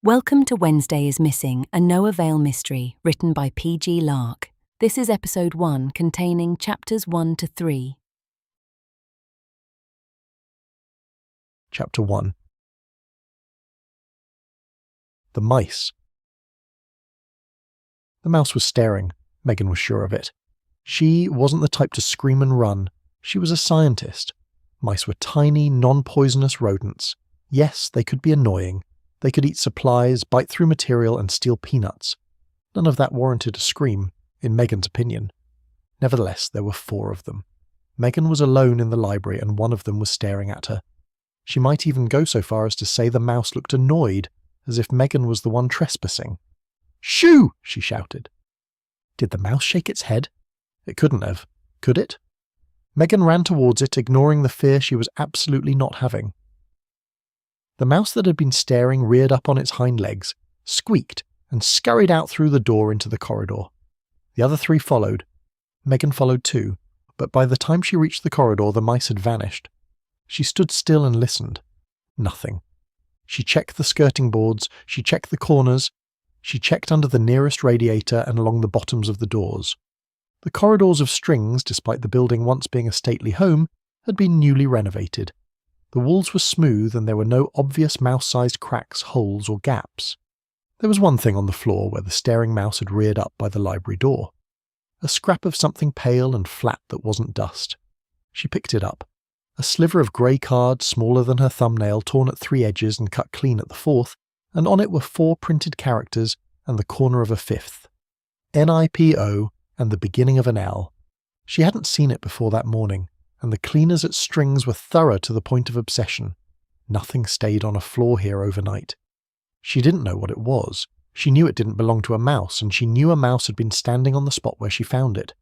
Welcome to Wednesday is Missing, a Noah Vale mystery written by P.G. Lark. This is episode 1 containing chapters 1 to 3. Chapter 1. The mice. The mouse was staring. Megan was sure of it. She wasn't the type to scream and run. She was a scientist. Mice were tiny, non-poisonous rodents. Yes, they could be annoying. They could eat supplies, bite through material, and steal peanuts. None of that warranted a scream, in Megan's opinion. Nevertheless, there were 4 of them. Megan was alone in the library, and one of them was staring at her. She might even go so far as to say the mouse looked annoyed, as if Megan was the one trespassing. "Shoo!" she shouted. Did the mouse shake its head? It couldn't have. Could it? Megan ran towards it, ignoring the fear she was absolutely not having. The mouse that had been staring reared up on its hind legs, squeaked, and scurried out through the door into the corridor. The other 3 followed. Megan followed too, but by the time she reached the corridor, the mice had vanished. She stood still and listened. Nothing. She checked the skirting boards, she checked the corners, she checked under the nearest radiator and along the bottoms of the doors. The corridors of Strings, despite the building once being a stately home, had been newly renovated. The walls were smooth and there were no obvious mouse-sized cracks, holes or gaps. There was one thing on the floor where the staring mouse had reared up by the library door. A scrap of something pale and flat that wasn't dust. She picked it up. A sliver of grey card smaller than her thumbnail, torn at 3 edges and cut clean at the 4th, and on it were 4 printed characters and the corner of a 5th. NIPO and the beginning of an L. She hadn't seen it before that morning, and the cleaners at Strings were thorough to the point of obsession. Nothing stayed on a floor here overnight. She didn't know what it was. She knew it didn't belong to a mouse, and she knew a mouse had been standing on the spot where she found it.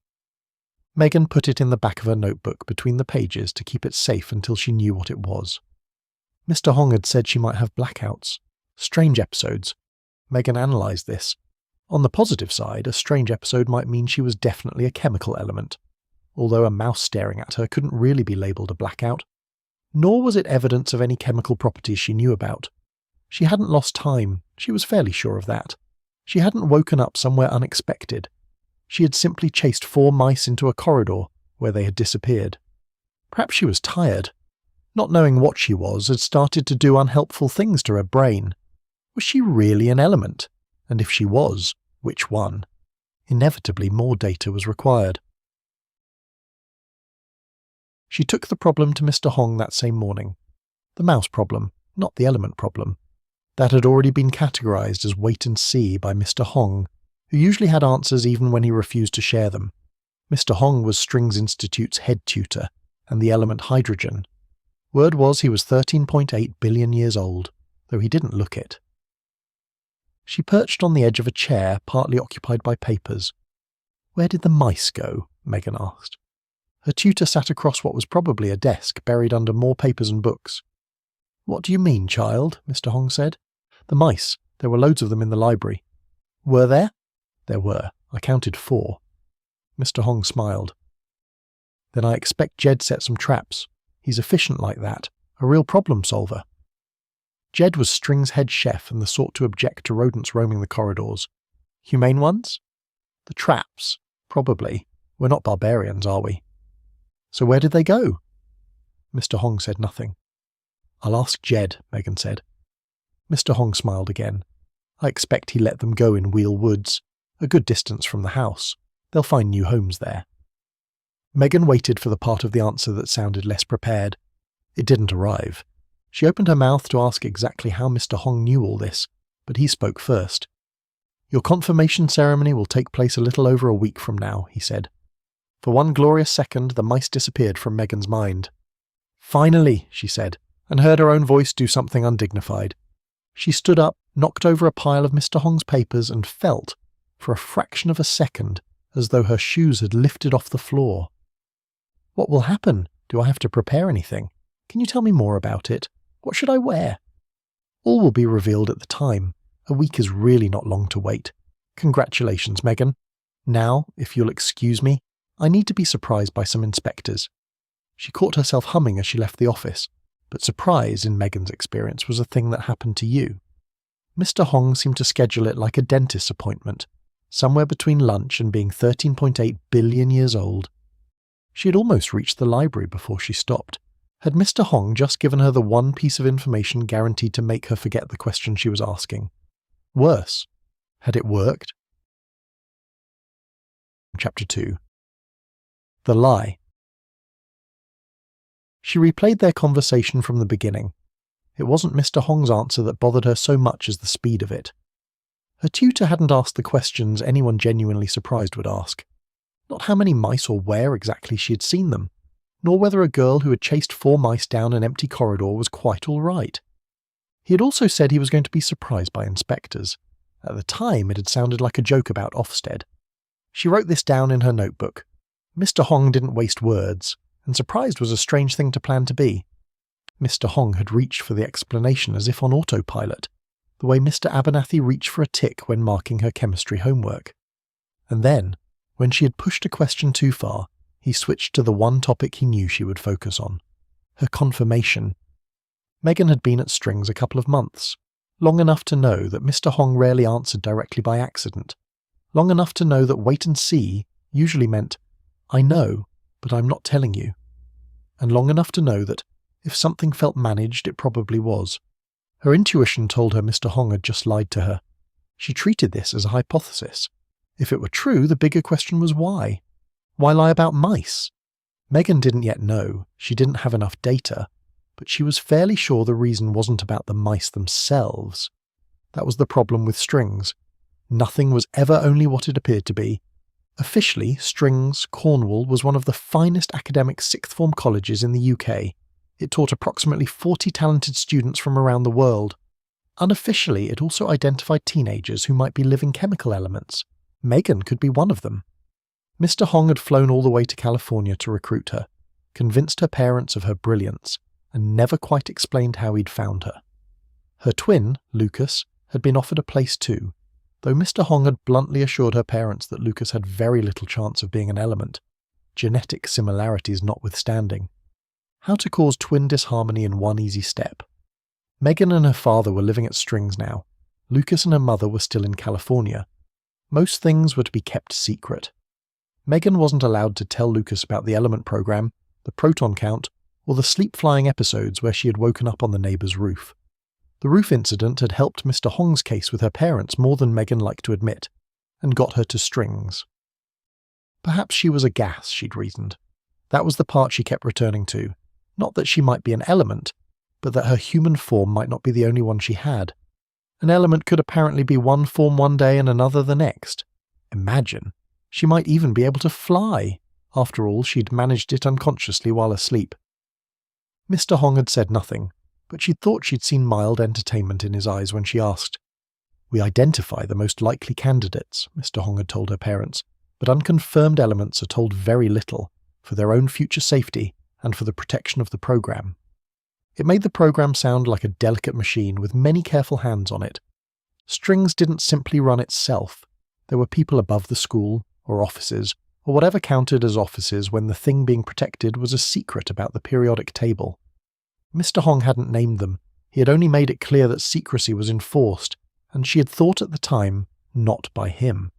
Megan put it in the back of her notebook between the pages to keep it safe until she knew what it was. Mr. Hong had said she might have blackouts. Strange episodes. Megan analysed this. On the positive side, a strange episode might mean she was definitely a chemical element, although a mouse staring at her couldn't really be labelled a blackout. Nor was it evidence of any chemical properties she knew about. She hadn't lost time, she was fairly sure of that. She hadn't woken up somewhere unexpected. She had simply chased 4 mice into a corridor, where they had disappeared. Perhaps she was tired. Not knowing what she was had started to do unhelpful things to her brain. Was she really an element? And if she was, which one? Inevitably more data was required. She took the problem to Mr. Hong that same morning. The mouse problem, not the element problem. That had already been categorised as wait and see by Mr. Hong, who usually had answers even when he refused to share them. Mr. Hong was Strings Institute's head tutor, and the element hydrogen. Word was he was 13.8 billion years old, though he didn't look it. She perched on the edge of a chair, partly occupied by papers. "Where did the mice go?" Megan asked. Her tutor sat across what was probably a desk, buried under more papers and books. "What do you mean, child?" Mr. Hong said. "The mice. There were loads of them in the library." "Were there?" "There were. I counted 4. Mr. Hong smiled. "Then I expect Jed set some traps. He's efficient like that. A real problem solver." Jed was Strings' head chef and the sort to object to rodents roaming the corridors. "Humane ones?" "The traps. Probably. We're not barbarians, are we?" "So where did they go?" Mr. Hong said nothing. "I'll ask Jed," Megan said. Mr. Hong smiled again. "I expect he let them go in Wheel Woods, a good distance from the house. They'll find new homes there." Megan waited for the part of the answer that sounded less prepared. It didn't arrive. She opened her mouth to ask exactly how Mr. Hong knew all this, but he spoke first. "Your confirmation ceremony will take place a little over a week from now," he said. For one glorious second, the mice disappeared from Megan's mind. "Finally," she said, and heard her own voice do something undignified. She stood up, knocked over a pile of Mr. Hong's papers, and felt, for a fraction of a second, as though her shoes had lifted off the floor. "What will happen? Do I have to prepare anything? Can you tell me more about it? What should I wear?" "All will be revealed at the time. A week is really not long to wait. Congratulations, Megan. Now, if you'll excuse me, I need to be surprised by some inspectors." She caught herself humming as she left the office, but surprise, in Megan's experience, was a thing that happened to you. Mr. Hong seemed to schedule it like a dentist's appointment, somewhere between lunch and being 13.8 billion years old. She had almost reached the library before she stopped. Had Mr. Hong just given her the one piece of information guaranteed to make her forget the question she was asking? Worse, had it worked? Chapter 2. The Lie. She replayed their conversation from the beginning. It wasn't Mr. Hong's answer that bothered her so much as the speed of it. Her tutor hadn't asked the questions anyone genuinely surprised would ask. Not how many mice or where exactly she had seen them, nor whether a girl who had chased 4 mice down an empty corridor was quite all right. He had also said he was going to be surprised by inspectors. At the time, it had sounded like a joke about Ofsted. She wrote this down in her notebook. Mr. Hong didn't waste words, and surprised was a strange thing to plan to be. Mr. Hong had reached for the explanation as if on autopilot, the way Mr. Abernathy reached for a tick when marking her chemistry homework. And then, when she had pushed a question too far, he switched to the one topic he knew she would focus on: her confirmation. Megan had been at Strings a couple of months, long enough to know that Mr. Hong rarely answered directly by accident, long enough to know that wait and see usually meant, I know, but I'm not telling you, and long enough to know that if something felt managed, it probably was. Her intuition told her Mr. Hong had just lied to her. She treated this as a hypothesis. If it were true, the bigger question was why? Why lie about mice? Megan didn't yet know. She didn't have enough data, but she was fairly sure the reason wasn't about the mice themselves. That was the problem with Strings. Nothing was ever only what it appeared to be. Officially, Strings, Cornwall, was one of the finest academic sixth-form colleges in the UK. It taught approximately 40 talented students from around the world. Unofficially, it also identified teenagers who might be living chemical elements. Megan could be one of them. Mr. Hong had flown all the way to California to recruit her, convinced her parents of her brilliance, and never quite explained how he'd found her. Her twin, Lucas, had been offered a place too, though Mr. Hong had bluntly assured her parents that Lucas had very little chance of being an element, genetic similarities notwithstanding. How to cause twin disharmony in one easy step. Megan and her father were living at Strings now. Lucas and her mother were still in California. Most things were to be kept secret. Megan wasn't allowed to tell Lucas about the element program, the proton count, or the sleep-flying episodes where she had woken up on the neighbour's roof. The roof incident had helped Mr. Hong's case with her parents more than Megan liked to admit, and got her to Strings. Perhaps she was a gas, she'd reasoned. That was the part she kept returning to. Not that she might be an element, but that her human form might not be the only one she had. An element could apparently be one form one day and another the next. Imagine. She might even be able to fly. After all, she'd managed it unconsciously while asleep. Mr. Hong had said nothing, but she'd thought she'd seen mild entertainment in his eyes when she asked. We identify the most likely candidates, Mr. Hong had told her parents, but unconfirmed elements are told very little, for their own future safety and for the protection of the program. It made the program sound like a delicate machine with many careful hands on it. Strings didn't simply run itself. There were people above the school, or offices, or whatever counted as offices when the thing being protected was a secret about the periodic table. Mr. Hong hadn't named them. He had only made it clear that secrecy was enforced, and she had thought at the time, not by him.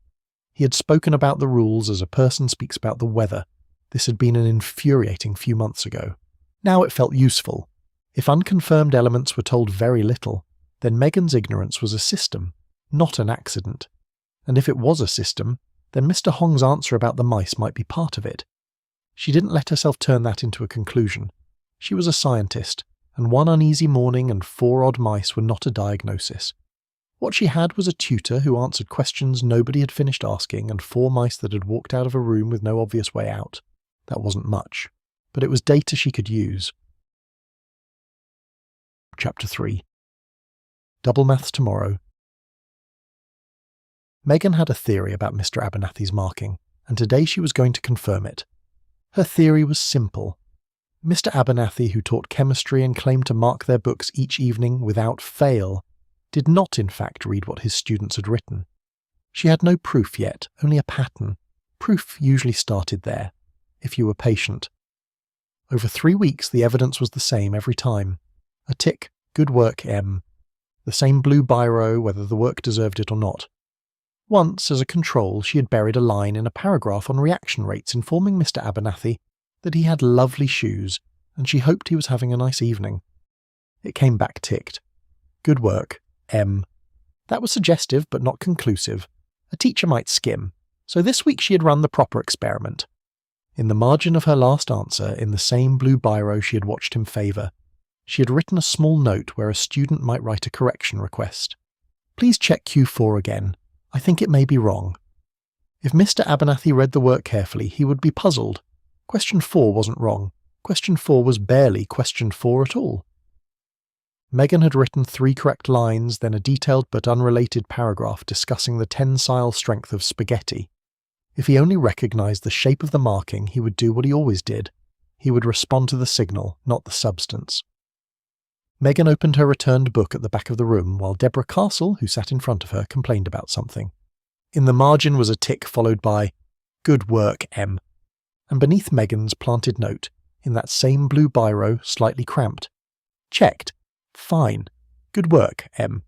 He had spoken about the rules as a person speaks about the weather. This had been an infuriating few months ago. Now it felt useful. If unconfirmed elements were told very little, then Megan's ignorance was a system, not an accident. And if it was a system, then Mr. Hong's answer about the mice might be part of it. She didn't let herself turn that into a conclusion. She was a scientist, and one uneasy morning and 4 odd mice were not a diagnosis. What she had was a tutor who answered questions nobody had finished asking and 4 mice that had walked out of a room with no obvious way out. That wasn't much, but it was data she could use. Chapter 3. Double Maths Tomorrow. Megan had a theory about Mr. Abernathy's marking, and today she was going to confirm it. Her theory was simple. Mr. Abernathy, who taught chemistry and claimed to mark their books each evening without fail, did not in fact read what his students had written. She had no proof yet, only a pattern. Proof usually started there, if you were patient. Over 3 weeks the evidence was the same every time. A tick, good work, M. The same blue biro, whether the work deserved it or not. Once, as a control, she had buried a line in a paragraph on reaction rates informing Mr. Abernathy that he had lovely shoes, and she hoped he was having a nice evening. It came back ticked. Good work, M. That was suggestive but not conclusive. A teacher might skim, so this week she had run the proper experiment. In the margin of her last answer, in the same blue biro she had watched him favour, she had written a small note where a student might write a correction request. Please check Q4 again. I think it may be wrong. If Mr. Abernathy read the work carefully, he would be puzzled. Question 4 wasn't wrong. Question 4 was barely question 4 at all. Megan had written 3 correct lines, then a detailed but unrelated paragraph discussing the tensile strength of spaghetti. If he only recognised the shape of the marking, he would do what he always did. He would respond to the signal, not the substance. Megan opened her returned book at the back of the room while Deborah Castle, who sat in front of her, complained about something. In the margin was a tick followed by, "Good work, M." And beneath Megan's planted note, in that same blue biro, slightly cramped, "Checked. Fine. Good work, M."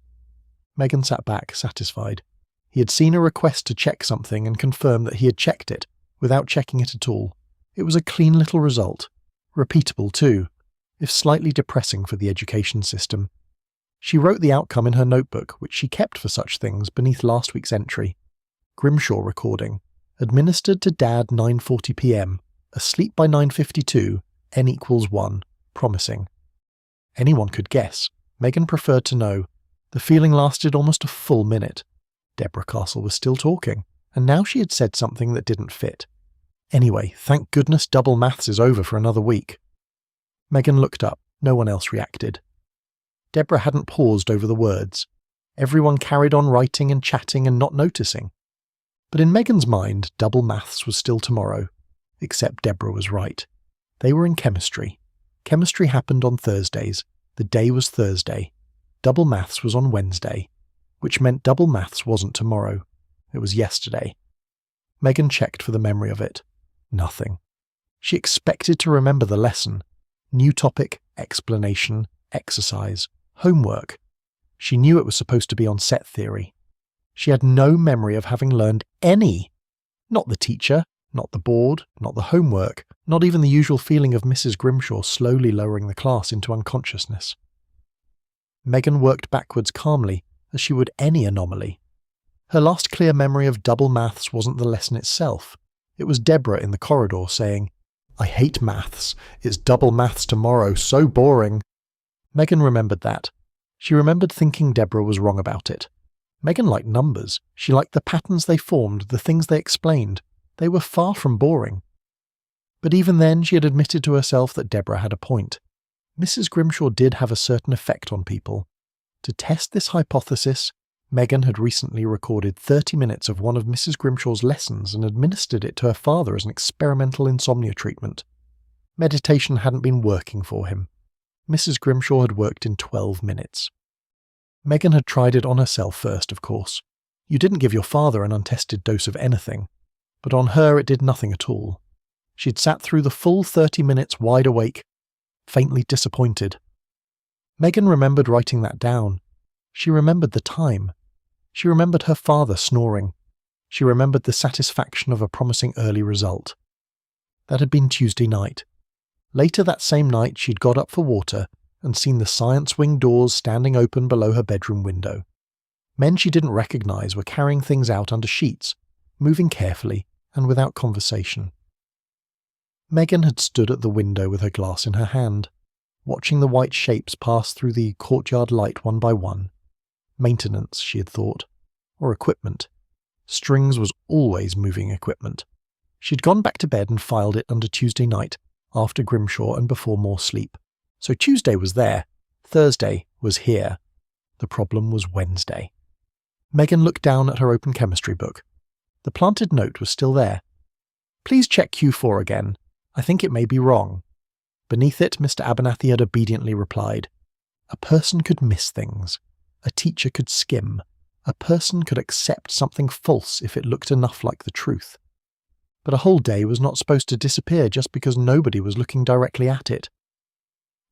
Megan sat back, satisfied. He had seen a request to check something and confirmed that he had checked it, without checking it at all. It was a clean little result. Repeatable, too, if slightly depressing for the education system. She wrote the outcome in her notebook, which she kept for such things, beneath last week's entry. Grimshaw recording. Administered to Dad 9:40 p.m. Asleep by 9:52. N equals 1. Promising. Anyone could guess. Megan preferred to know. The feeling lasted almost a full minute. Deborah Castle was still talking, and now she had said something that didn't fit. Anyway, thank goodness double maths is over for another week. Megan looked up. No one else reacted. Deborah hadn't paused over the words. Everyone carried on writing and chatting and not noticing. But in Megan's mind, double maths was still tomorrow. Except Deborah was right. They were in chemistry. Chemistry happened on Thursdays. The day was Thursday. Double maths was on Wednesday, which meant double maths wasn't tomorrow. It was yesterday. Megan checked for the memory of it. Nothing. She expected to remember the lesson. New topic, explanation, exercise, homework. She knew it was supposed to be on set theory. She had no memory of having learned any. Not the teacher, not the board, not the homework, not even the usual feeling of Mrs. Grimshaw slowly lowering the class into unconsciousness. Megan worked backwards calmly, as she would any anomaly. Her last clear memory of double maths wasn't the lesson itself. It was Deborah in the corridor saying, "I hate maths. It's double maths tomorrow. So boring." Megan remembered that. She remembered thinking Deborah was wrong about it. Megan liked numbers. She liked the patterns they formed, the things they explained. They were far from boring. But even then she had admitted to herself that Deborah had a point. Mrs. Grimshaw did have a certain effect on people. To test this hypothesis, Megan had recently recorded 30 minutes of one of Mrs. Grimshaw's lessons and administered it to her father as an experimental insomnia treatment. Meditation hadn't been working for him. Mrs. Grimshaw had worked in 12 minutes. Megan had tried it on herself first, of course. You didn't give your father an untested dose of anything. But on her it did nothing at all. She'd sat through the full 30 minutes wide awake, faintly disappointed. Megan remembered writing that down. She remembered the time. She remembered her father snoring. She remembered the satisfaction of a promising early result. That had been Tuesday night. Later that same night she'd got up for water and seen the science wing doors standing open below her bedroom window. Men she didn't recognise were carrying things out under sheets, moving carefully and without conversation. Megan had stood at the window with her glass in her hand, watching the white shapes pass through the courtyard light one by one. Maintenance, she had thought. Or equipment. Strings was always moving equipment. She'd gone back to bed and filed it under Tuesday night, after Grimshaw and before more sleep. So Tuesday was there. Thursday was here. The problem was Wednesday. Megan looked down at her open chemistry book. The planted note was still there. Please check Q4 again. I think it may be wrong. Beneath it, Mr. Abernathy had obediently replied. A person could miss things. A teacher could skim. A person could accept something false if it looked enough like the truth. But a whole day was not supposed to disappear just because nobody was looking directly at it.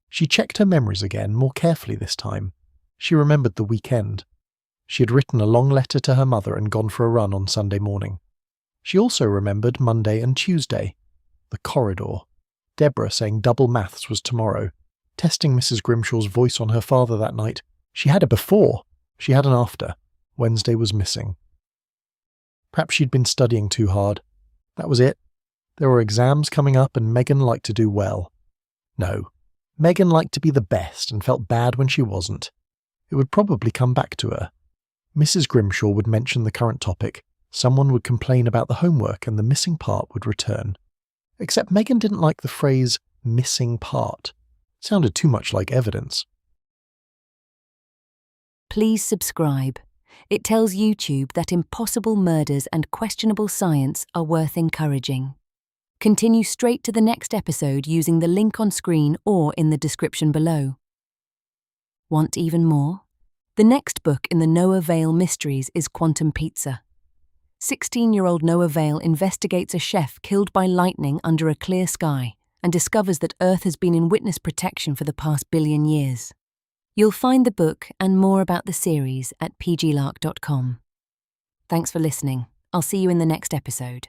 She checked her memories again, more carefully this time. She remembered the weekend. She had written a long letter to her mother and gone for a run on Sunday morning. She also remembered Monday and Tuesday. The corridor. Deborah saying double maths was tomorrow. Testing Mrs. Grimshaw's voice on her father that night. She had a before. She had an after. Wednesday was missing. Perhaps she'd been studying too hard. That was it. There were exams coming up and Megan liked to do well. No. Megan liked to be the best and felt bad when she wasn't. It would probably come back to her. Mrs. Grimshaw would mention the current topic. Someone would complain about the homework and the missing part would return. Except Megan didn't like the phrase missing part. It sounded too much like evidence. Please subscribe. It tells YouTube that impossible murders and questionable science are worth encouraging. Continue straight to the next episode using the link on screen or in the description below. Want even more? The next book in the Noah Vale Mysteries is Quantum Pizza. 16-year-old Noah Vale investigates a chef killed by lightning under a clear sky and discovers that Earth has been in witness protection for the past billion years. You'll find the book and more about the series at pglark.com. Thanks for listening. I'll see you in the next episode.